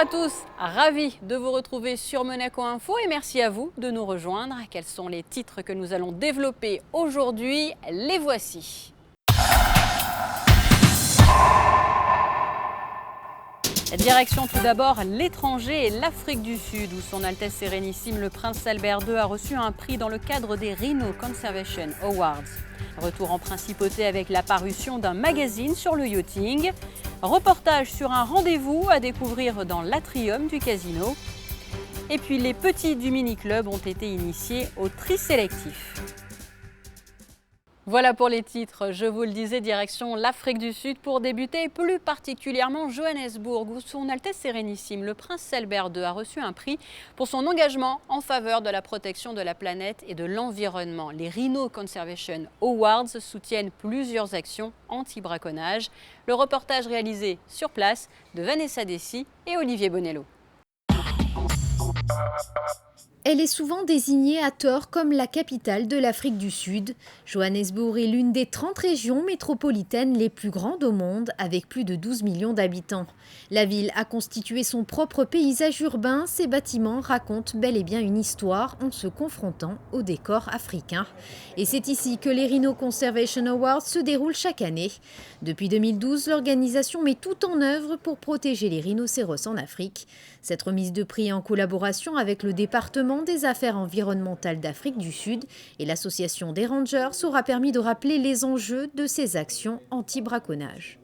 à tous, ravi de vous retrouver sur Monaco Info et merci à vous de nous rejoindre. Quels sont les titres que nous allons développer aujourd'hui? Les voici. Direction tout d'abord l'étranger et l'Afrique du Sud, où son Altesse Sérénissime le Prince Albert II a reçu un prix dans le cadre des Rhino Conservation Awards. Retour en principauté avec la parution d'un magazine sur le yachting. Reportage sur un rendez-vous à découvrir dans l'atrium du casino. Et puis les petits du mini-club ont été initiés au tri sélectif. Voilà pour les titres, je vous le disais, direction l'Afrique du Sud pour débuter, plus particulièrement Johannesburg, où son Altesse Sérénissime, le Prince Albert II, a reçu un prix pour son engagement en faveur de la protection de la planète et de l'environnement. Les Rhino Conservation Awards soutiennent plusieurs actions anti-braconnage. Le reportage réalisé sur place de Vanessa Dessy et Olivier Bonello. Elle est souvent désignée à tort comme la capitale de l'Afrique du Sud. Johannesburg est l'une des 30 régions métropolitaines les plus grandes au monde, avec plus de 12 millions d'habitants. La ville a constitué son propre paysage urbain. Ses bâtiments racontent bel et bien une histoire en se confrontant au décor africain. Et c'est ici que les Rhino Conservation Awards se déroulent chaque année. Depuis 2012, l'organisation met tout en œuvre pour protéger les rhinocéros en Afrique. Cette remise de prix en collaboration avec le département des affaires environnementales d'Afrique du Sud et l'association des Rangers aura permis de rappeler les enjeux de ces actions anti-braconnage.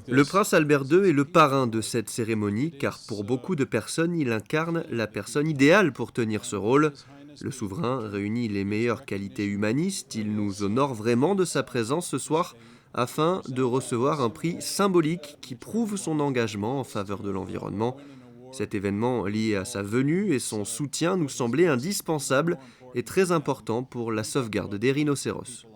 Le prince Albert II est le parrain de cette cérémonie car pour beaucoup de personnes, il incarne la personne idéale pour tenir ce rôle. Le souverain réunit les meilleures qualités humanistes, il nous honore vraiment de sa présence ce soir afin de recevoir un prix symbolique qui prouve son engagement en faveur de l'environnement. Cet événement lié à sa venue et son soutien nous semblait indispensable et très important pour la sauvegarde des rhinocéros.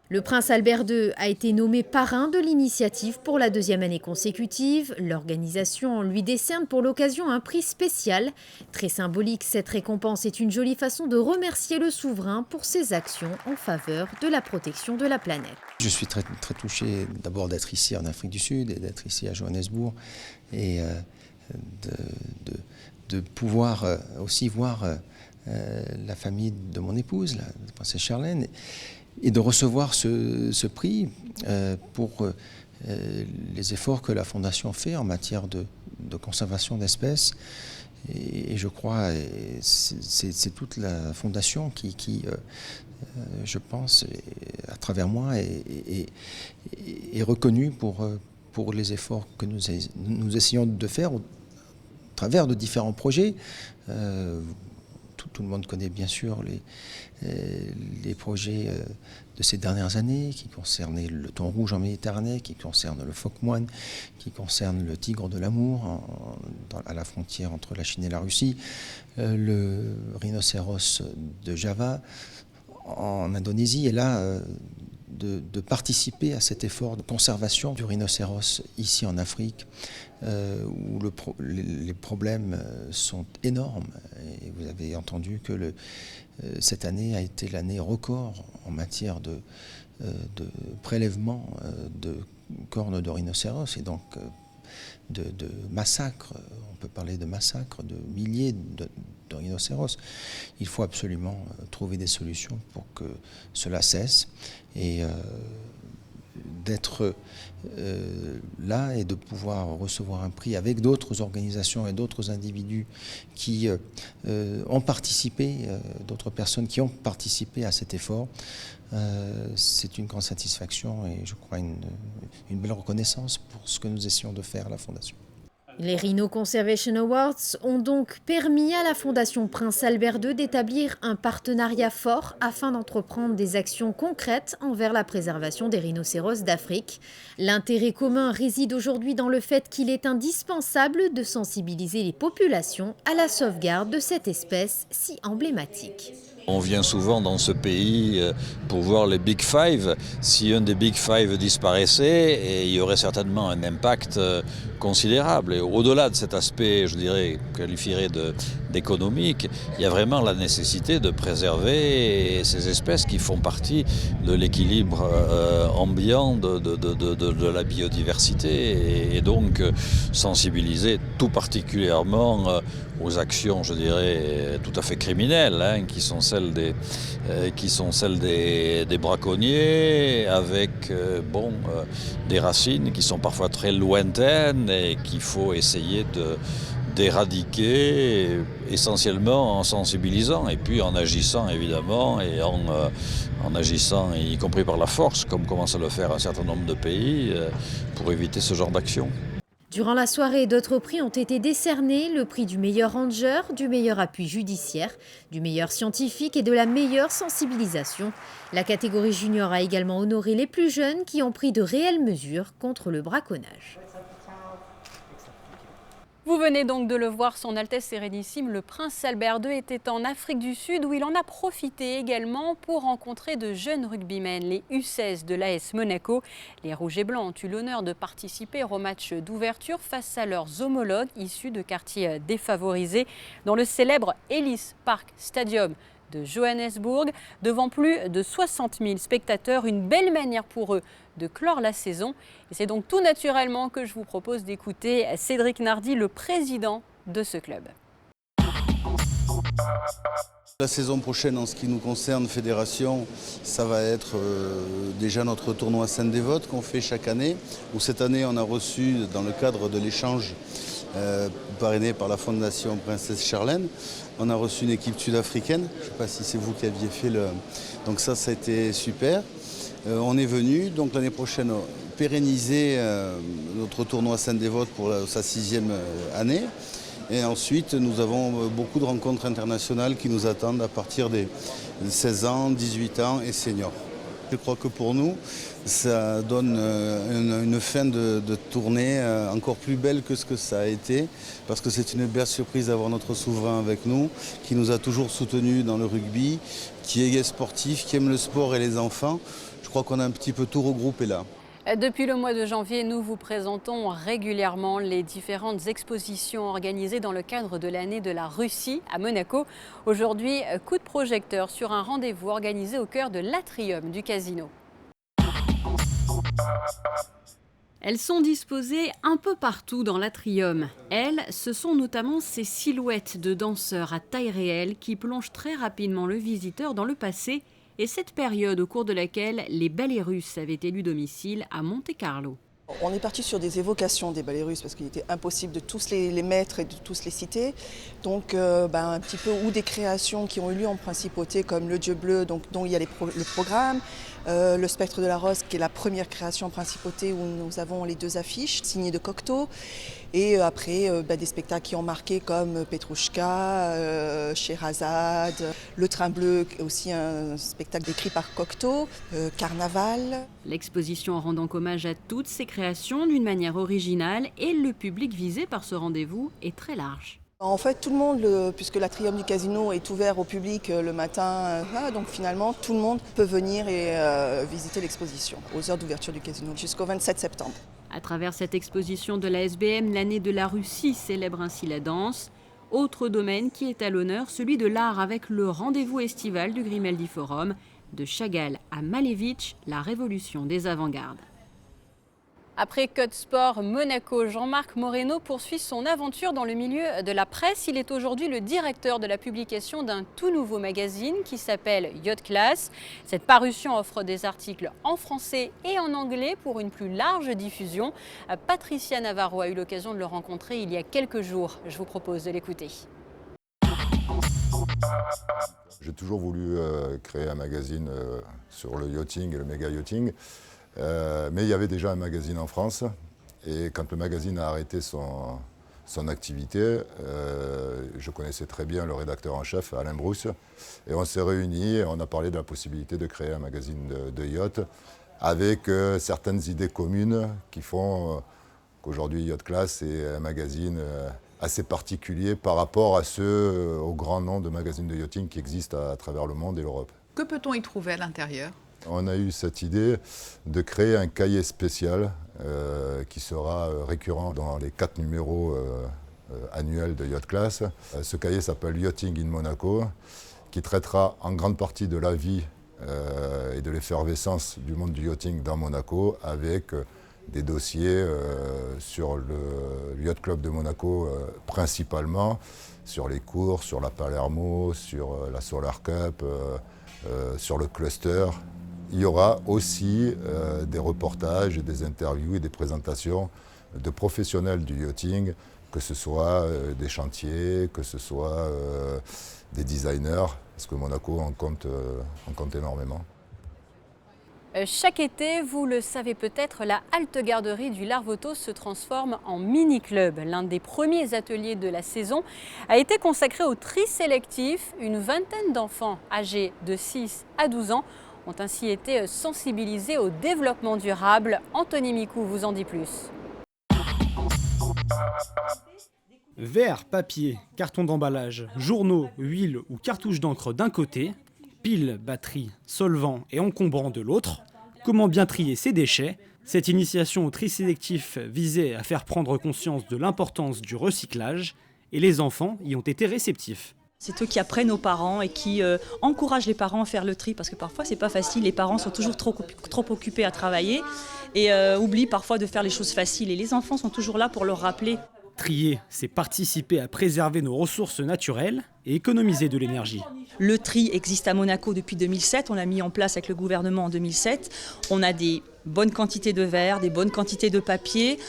Le prince Albert II a été nommé parrain de l'initiative pour la 2e année consécutive. L'organisation lui décerne pour l'occasion un prix spécial. Très symbolique, cette récompense est une jolie façon de remercier le souverain pour ses actions en faveur de la protection de la planète. Je suis très touché d'abord d'être ici en Afrique du Sud et d'être ici à Johannesburg et de pouvoir aussi voir la famille de mon épouse, la princesse Charlène, et de recevoir ce prix pour les efforts que la Fondation fait en matière de conservation d'espèces. Et je crois, c'est toute la Fondation qui je pense, à travers moi, est reconnue pour les efforts que nous essayons de faire au travers de différents projets. Tout le monde connaît bien sûr les projets de ces dernières années qui concernaient le thon rouge en Méditerranée, qui concernent le phoque moine, qui concernent le tigre de l'amour à la frontière entre la Chine et la Russie, le rhinocéros de Java en Indonésie, et là de participer à cet effort de conservation du rhinocéros ici en Afrique, où les problèmes sont énormes. Et vous avez entendu que cette année a été l'année record en matière de prélèvement de cornes de rhinocéros, et donc de massacres. On peut parler de massacres de milliers de rhinocéros. Il faut absolument trouver des solutions pour que cela cesse, et d'être là et de pouvoir recevoir un prix avec d'autres organisations et d'autres individus qui ont participé, d'autres personnes qui ont participé à cet effort. C'est une grande satisfaction et je crois une belle reconnaissance pour ce que nous essayons de faire à la Fondation. Les Rhino Conservation Awards ont donc permis à la Fondation Prince Albert II d'établir un partenariat fort afin d'entreprendre des actions concrètes envers la préservation des rhinocéros d'Afrique. L'intérêt commun réside aujourd'hui dans le fait qu'il est indispensable de sensibiliser les populations à la sauvegarde de cette espèce si emblématique. On vient souvent dans ce pays pour voir les Big Five. Si un des Big Five disparaissait, il y aurait certainement un impact considérable. Et au-delà de cet aspect, je dirais, qualifierait d'économique, il y a vraiment la nécessité de préserver ces espèces qui font partie de l'équilibre ambiant de la biodiversité et donc sensibiliser tout particulièrement aux actions, je dirais, tout à fait criminelles, qui sont celles des braconniers, avec des racines qui sont parfois très lointaines et qu'il faut essayer d'éradiquer, essentiellement en sensibilisant et puis en agissant évidemment et en agissant y compris par la force, comme commence à le faire un certain nombre de pays, pour éviter ce genre d'action. Durant la soirée, d'autres prix ont été décernés, le prix du meilleur ranger, du meilleur appui judiciaire, du meilleur scientifique et de la meilleure sensibilisation. La catégorie junior a également honoré les plus jeunes qui ont pris de réelles mesures contre le braconnage. Vous venez donc de le voir, Son Altesse Sérénissime, le prince Albert II était en Afrique du Sud où il en a profité également pour rencontrer de jeunes rugbymen, les U16 de l'AS Monaco. Les Rouges et Blancs ont eu l'honneur de participer au match d'ouverture face à leurs homologues issus de quartiers défavorisés dans le célèbre Ellis Park Stadium de Johannesburg, devant plus de 60 000 spectateurs. Une belle manière pour eux de clore la saison. Et c'est donc tout naturellement que je vous propose d'écouter Cédric Nardi, le président de ce club. La saison prochaine, en ce qui nous concerne, fédération, ça va être déjà notre tournoi Saint-Dévote qu'on fait chaque année, où cette année on a reçu, dans le cadre de l'échange parrainé par la Fondation Princesse Charlène, on a reçu une équipe sud-africaine. Je ne sais pas si c'est vous qui aviez fait le... Donc ça a été super. On est venu, donc l'année prochaine, pérenniser notre tournoi Saint-Dévote pour sa 6e année. Et ensuite, nous avons beaucoup de rencontres internationales qui nous attendent à partir des 16 ans, 18 ans et seniors. Je crois que pour nous, ça donne une fin de tournée encore plus belle que ce que ça a été, parce que c'est une belle surprise d'avoir notre souverain avec nous, qui nous a toujours soutenus dans le rugby, qui est sportif, qui aime le sport et les enfants. Je crois qu'on a un petit peu tout regroupé là. Depuis le mois de janvier, nous vous présentons régulièrement les différentes expositions organisées dans le cadre de l'année de la Russie à Monaco. Aujourd'hui, coup de projecteur sur un rendez-vous organisé au cœur de l'Atrium du Casino. Elles sont disposées un peu partout dans l'Atrium. Elles, ce sont notamment ces silhouettes de danseurs à taille réelle qui plongent très rapidement le visiteur dans le passé et cette période au cours de laquelle les ballets russes avaient élu domicile à Monte-Carlo. On est parti sur des évocations des ballets russes parce qu'il était impossible de tous les mettre et de tous les citer. Donc un petit peu ou des créations qui ont eu lieu en principauté comme le Dieu bleu, donc, dont il y a le programme, le Spectre de la Rose qui est la première création en principauté où nous avons les 2 affiches signées de Cocteau. Et après des spectacles qui ont marqué comme Petrouchka, Scheherazade, Le Train bleu, aussi un spectacle décrit par Cocteau, Carnaval. L'exposition rend donc hommage à toutes ces créations d'une manière originale et le public visé par ce rendez-vous est très large. En fait, tout le monde, puisque l'Atrium du Casino est ouvert au public le matin, donc finalement tout le monde peut venir et visiter l'exposition aux heures d'ouverture du casino jusqu'au 27 septembre. À travers cette exposition de la SBM, l'année de la Russie célèbre ainsi la danse. Autre domaine qui est à l'honneur, celui de l'art avec le rendez-vous estival du Grimaldi Forum, de Chagall à Malevich, la révolution des avant-gardes. Après Code Sport Monaco, Jean-Marc Moreno poursuit son aventure dans le milieu de la presse. Il est aujourd'hui le directeur de la publication d'un tout nouveau magazine qui s'appelle Yacht Class. Cette parution offre des articles en français et en anglais pour une plus large diffusion. Patricia Navarro a eu l'occasion de le rencontrer il y a quelques jours. Je vous propose de l'écouter. J'ai toujours voulu créer un magazine sur le yachting et le méga yachting. Mais il y avait déjà un magazine en France et quand le magazine a arrêté son activité, je connaissais très bien le rédacteur en chef, Alain Brousse, et on s'est réunis et on a parlé de la possibilité de créer un magazine de yacht avec certaines idées communes qui font qu'aujourd'hui Yacht Class est un magazine assez particulier par rapport à ceux, au grand nombre de magazines de yachting qui existent à travers le monde et l'Europe. Que peut-on y trouver à l'intérieur ? On a eu cette idée de créer un cahier spécial qui sera récurrent dans les 4 numéros annuels de Yacht Class. Ce cahier s'appelle Yachting in Monaco, qui traitera en grande partie de la vie et de l'effervescence du monde du yachting dans Monaco, avec des dossiers sur le Yacht Club de Monaco principalement, sur les courses, sur la Palermo, sur la Solar Cup, sur le cluster. Il y aura aussi des reportages, des interviews et des présentations de professionnels du yachting, que ce soit des chantiers, que ce soit des designers, parce que Monaco en compte énormément. Chaque été, vous le savez peut-être, la halte garderie du Larvoto se transforme en mini-club. L'un des premiers ateliers de la saison a été consacré au tri sélectif. Une vingtaine d'enfants âgés de 6 à 12 ans ont ainsi été sensibilisés au développement durable. Anthony Micou vous en dit plus. Verre, papier, carton d'emballage, journaux, huile ou cartouches d'encre d'un côté, piles, batteries, solvants et encombrants de l'autre. Comment bien trier ces déchets? Cette initiation au tri sélectif visait à faire prendre conscience de l'importance du recyclage et les enfants y ont été réceptifs. C'est eux qui apprennent aux parents et qui encouragent les parents à faire le tri, parce que parfois c'est pas facile, les parents sont toujours trop occupés à travailler et oublient parfois de faire les choses faciles, et les enfants sont toujours là pour leur rappeler. Trier, c'est participer à préserver nos ressources naturelles et économiser de l'énergie. Le tri existe à Monaco depuis 2007, on l'a mis en place avec le gouvernement en 2007. On a des bonnes quantités de verre, des bonnes quantités de papier.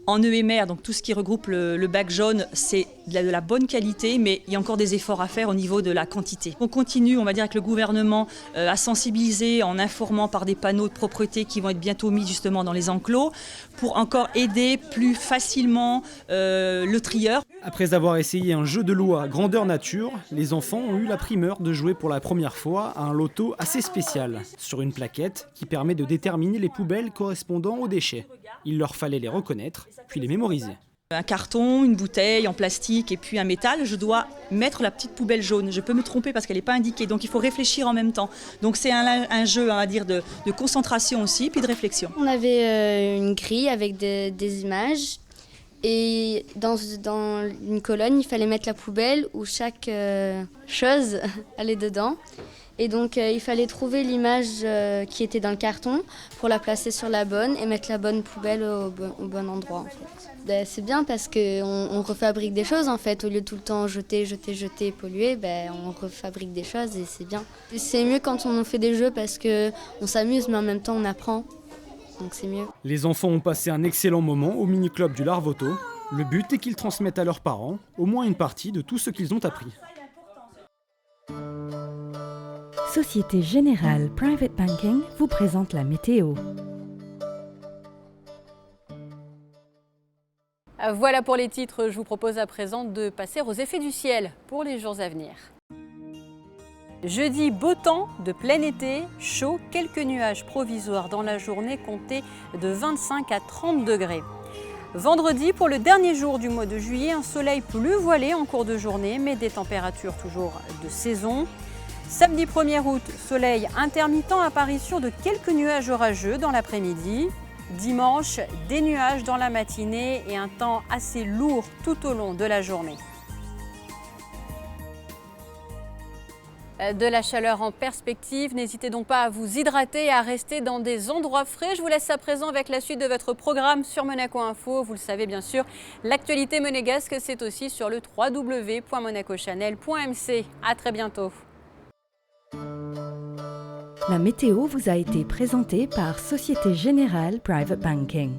En EMR, donc tout ce qui regroupe le bac jaune, c'est de la bonne qualité, mais il y a encore des efforts à faire au niveau de la quantité. On continue, on va dire, avec le gouvernement à sensibiliser en informant par des panneaux de propreté qui vont être bientôt mis justement dans les enclos pour encore aider plus facilement le trieur. Après avoir essayé un jeu de loi grandeur nature, les enfants ont eu la primeur de jouer pour la première fois à un loto assez spécial, sur une plaquette qui permet de déterminer les poubelles correspondant aux déchets. Il leur fallait les reconnaître, puis les mémoriser. Un carton, une bouteille en plastique et puis un métal, je dois mettre la petite poubelle jaune. Je peux me tromper parce qu'elle n'est pas indiquée, donc il faut réfléchir en même temps. Donc c'est un jeu, on va dire, de concentration aussi, puis de réflexion. On avait une grille avec des images, et dans une colonne, il fallait mettre la poubelle où chaque chose allait dedans. Et donc il fallait trouver l'image qui était dans le carton pour la placer sur la bonne et mettre la bonne poubelle au bon endroit en fait. C'est bien parce qu'on refabrique des choses en fait, au lieu de tout le temps jeter, polluer, on refabrique des choses et c'est bien. C'est mieux quand on fait des jeux parce qu'on s'amuse mais en même temps on apprend, donc c'est mieux. Les enfants ont passé un excellent moment au mini-club du Larvoto. Le but est qu'ils transmettent à leurs parents au moins une partie de tout ce qu'ils ont appris. Société Générale Private Banking vous présente la météo. Voilà pour les titres, je vous propose à présent de passer aux effets du ciel pour les jours à venir. Jeudi, beau temps de plein été, chaud, quelques nuages provisoires dans la journée, comptés de 25 à 30 degrés. Vendredi, pour le dernier jour du mois de juillet, un soleil plus voilé en cours de journée, mais des températures toujours de saison. Samedi 1er août, soleil intermittent, apparition de quelques nuages orageux dans l'après-midi. Dimanche, des nuages dans la matinée et un temps assez lourd tout au long de la journée. De la chaleur en perspective, n'hésitez donc pas à vous hydrater et à rester dans des endroits frais. Je vous laisse à présent avec la suite de votre programme sur Monaco Info. Vous le savez bien sûr, l'actualité monégasque, c'est aussi sur le www.monacochanel.mc. À très bientôt. La météo vous a été présentée par Société Générale Private Banking.